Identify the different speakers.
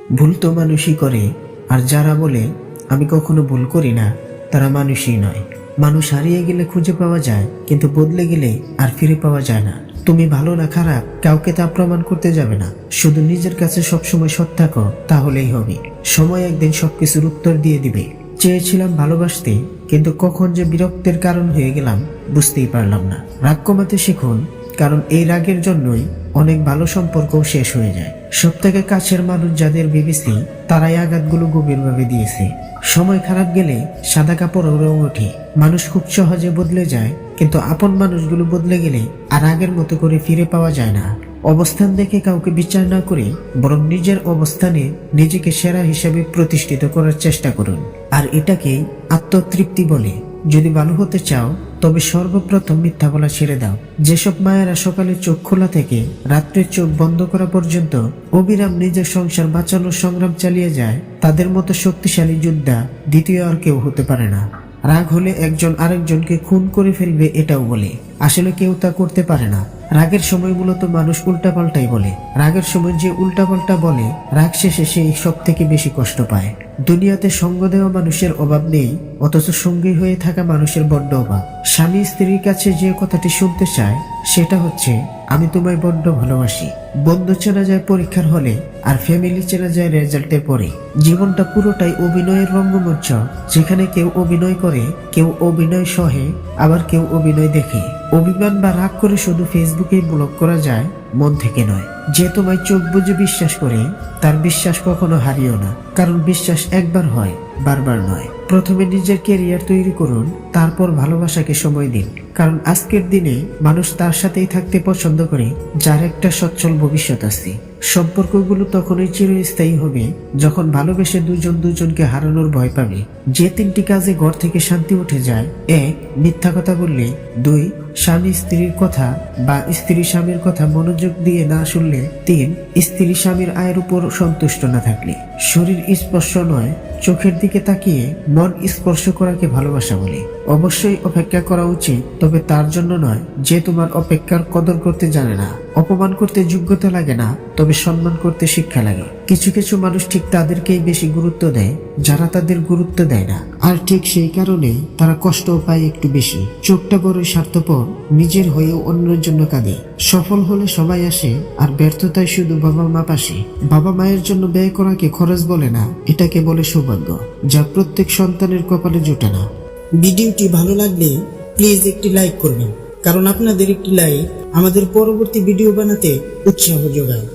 Speaker 1: ভুল তো মানুষই করে, আর যারা বলে আমি কখনো ভুল করি না তারা মানুষই নয়। মানুষ হারিয়ে গেলে খুঁজে পাওয়া যায়, কিন্তু বদলে গেলে আর ফিরে পাওয়া যায় না। তুমি ভালো না খারাপ কাউকে তা প্রমাণ করতে যাবে না, শুধু নিজের কাছে সবসময় সৎ থাকো, তাহলেই হবে। সময় একদিন সবকিছুর উত্তর দিয়ে দিবে। চেয়েছিলাম ভালোবাসতে, কিন্তু কখন যে বিরক্তের কারণ হয়ে গেলাম বুঝতেই পারলাম না। রাগ কমাতে শিখুন, কারণ এই রাগের জন্যই অনেক ভালো সম্পর্কও শেষ হয়ে যায়। সব থেকে কাছের মানুষ যাদের ভেবেছি তারাই আঘাতগুলো গভীরভাবে দিয়েছে। সময় খারাপ গেলে সাদা কাপড়ের রং ওঠে। মানুষ খুব সহজে বদলে যায়, কিন্তু আপন মানুষগুলো বদলে গেলে আর আগের মতো করে ফিরে পাওয়া যায় না। অবস্থান দেখে কাউকে বিচার না করে বরং নিজের অবস্থানে নিজেকে সেরা হিসেবে প্রতিষ্ঠিত করার চেষ্টা করুন, আর এটাকেই আত্মতৃপ্তি বলে। যদি ভালো হতে চাও তবে সর্বপ্রথম মিথ্যা বলা ছেড়ে দাও। যেসব মায়েরা সকালে চোখ খোলা থেকে রাত্রে চোখ বন্ধ করা পর্যন্ত অবিরাম নিজের সংসার বাঁচানোর সংগ্রাম চালিয়ে যায়, তাদের মতো শক্তিশালী যোদ্ধা দ্বিতীয় আর কেউ হতে পারে না। রাগ হলে একজন আরেকজনকে খুন করে ফেলবে এটাও বলে, আসলে কেউ তা করতে পারে না। রাগের সময় মূলত মানুষ উল্টাপাল্টাই বলে। রাগের সময় যে উল্টাপাল্টা বলে, রাগ শেষে সেই সব থেকে বেশি কষ্ট পায়। দুনিয়াতে সঙ্গ দেওয়া মানুষের অভাব নেই, অথচ সঙ্গী হয়ে থাকা মানুষের বড্ড অভাব। স্বামী স্ত্রীর কাছে যে কথাটি শুনতে চায় সেটা হচ্ছে, আমি তোমায় বড্ড ভালোবাসি। বন্ধু চেনা যায় পরীক্ষার হলে, আর ফ্যামিলি চেনা যায় রেজাল্টের পরে। জীবনটা পুরোটাই অভিনয়ের রঙ্গমঞ্চ, যেখানে কেউ অভিনয় করে, কেউ অভিনয় সহে, আবার কেউ অভিনয় দেখে। অভিমান বা রাগ করে শুধু ফেসবুকেই ব্লক করা যায়, মন থেকে নয়। যে তোমায় চোখ বুজে বিশ্বাস করে তার বিশ্বাস কখনো হারিও না, কারণ বিশ্বাস একবার হয়, বারবার নয়। প্রথমে নিজের ক্যারিয়ার তৈরি করুন, তারপর ভালোবাসাকে সময় দিন। কারণ আজকের দিনে মানুষ তার সাথেই থাকতে পছন্দ করে যার একটা সচ্ছল ভবিষ্যৎ আছে। সম্পর্কগুলো তখনই চিরস্থায়ী হবে যখন ভালোবেসে দুজন দুজনকে হারানোর ভয় পাবে। যে তিনটি কাজে ঘর থেকে শান্তি উঠে যায়: 1. মিথ্যা কথা বললে। 2. স্বামী স্ত্রীর কথা বা স্ত্রী স্বামীর কথা মনোযোগ দিয়ে না শুনলে। 3. স্ত্রী স্বামীর আয়ের উপর সন্তুষ্ট না থাকলে। শরীর স্পর্শ নয়, চোখের দিকে তাকিয়ে মন স্পর্শ করাকে ভালোবাসা বলে। অবশ্যই অপেক্ষা করা উচিত, তবে তার জন্য নয় যে তোমার অপেক্ষার কদর করতে জানে না। অপমান করতে যোগ্যতা লাগে না, তবে সম্মান করতে শিক্ষা লাগে। কিছু কিছু মানুষ ঠিক তাদেরকেই বেশি গুরুত্ব দেয় যারা তাদের গুরুত্ব দেয় না, আর ঠিক সেই কারণে তারা কষ্টও পায় একটু বেশি। চোখটা বড়ই স্বার্থপর, নিজের হয়েও অন্যের জন্য কাঁদে। সফল হলে সবাই আসে, আর ব্যর্থতায় শুধু বাবা মা পাশে। বাবা মায়ের জন্য ব্যয় করাকে খরচ বলে না, এটাকে বলে সৌভাগ্য, যা প্রত্যেক সন্তানের কপালে জোটে না।
Speaker 2: ভিডিওটি ভালো লাগলে প্লিজ একটি লাইক করবেন, কারণ আপনাদের একটি লাইক আমাদের পরবর্তী ভিডিও বানাতে উৎসাহ যোগায়।